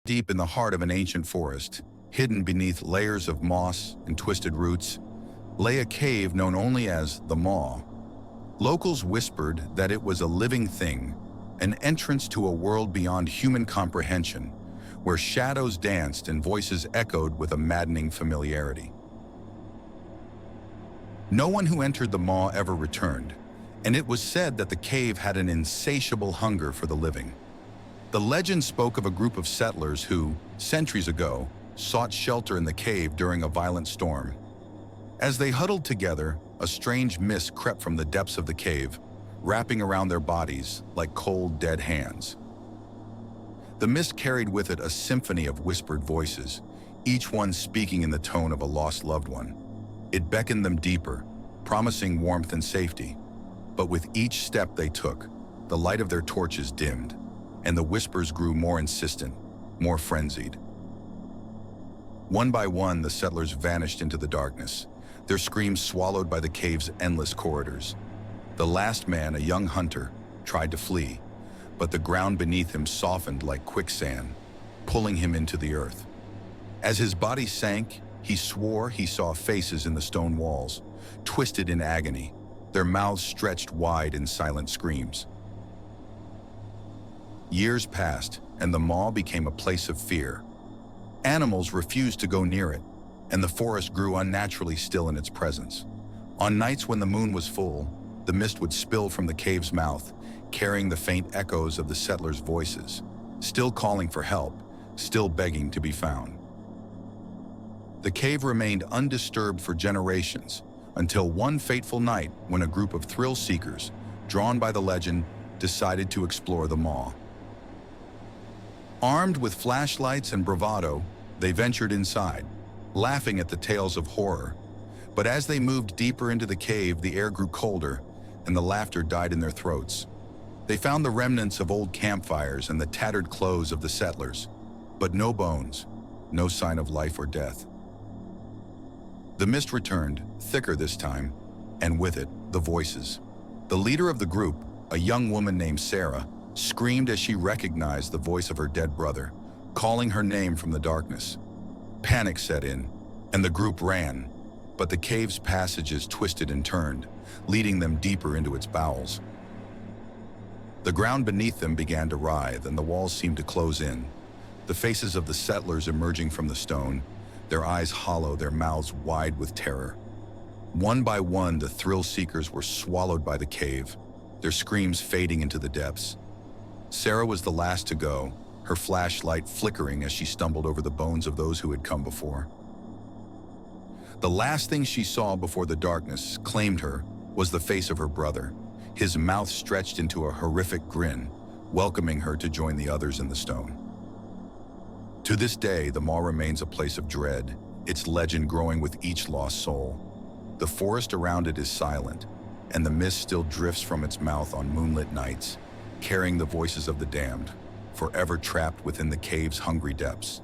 Deep in the heart of an ancient forest, hidden beneath layers of moss and twisted roots, lay a cave known only as the Maw. Locals whispered that it was a living thing, an entrance to a world beyond human comprehension, where shadows danced and voices echoed with a maddening familiarity. No one who entered the Maw ever returned, and it was said that the cave had an insatiable hunger for the living. The legend spoke of a group of settlers who, centuries ago, sought shelter in the cave during a violent storm. As they huddled together, a strange mist crept from the depths of the cave, wrapping around their bodies like cold, dead hands. The mist carried with it a symphony of whispered voices, each one speaking in the tone of a lost loved one. It beckoned them deeper, promising warmth and safety. But with each step they took, the light of their torches dimmed, and the whispers grew more insistent, more frenzied. One by one, the settlers vanished into the darkness, their screams swallowed by the cave's endless corridors. The last man, a young hunter, tried to flee, but the ground beneath him softened like quicksand, pulling him into the earth. As his body sank, he swore he saw faces in the stone walls, twisted in agony, their mouths stretched wide in silent screams. Years passed, and the Maw became a place of fear. Animals refused to go near it, and the forest grew unnaturally still in its presence. On nights when the moon was full, the mist would spill from the cave's mouth, carrying the faint echoes of the settlers' voices, still calling for help, still begging to be found. The cave remained undisturbed for generations, until one fateful night when a group of thrill seekers, drawn by the legend, decided to explore the Maw. Armed with flashlights and bravado, they ventured inside, laughing at the tales of horror. But as they moved deeper into the cave, the air grew colder, and the laughter died in their throats. They found the remnants of old campfires and the tattered clothes of the settlers, but no bones, no sign of life or death. The mist returned, thicker this time, and with it, the voices. The leader of the group, a young woman named Sarah, screamed as she recognized the voice of her dead brother, calling her name from the darkness. Panic set in, and the group ran, but the cave's passages twisted and turned, leading them deeper into its bowels. The ground beneath them began to writhe, and the walls seemed to close in, the faces of the settlers emerging from the stone, their eyes hollow, their mouths wide with terror. One by one, the thrill seekers were swallowed by the cave, their screams fading into the depths. Sarah was the last to go, her flashlight flickering as she stumbled over the bones of those who had come before. The last thing she saw before the darkness claimed her was the face of her brother, his mouth stretched into a horrific grin, welcoming her to join the others in the stone. To this day, the Maw remains a place of dread, its legend growing with each lost soul. The forest around it is silent, and the mist still drifts from its mouth on moonlit nights, carrying the voices of the damned, forever trapped within the cave's hungry depths.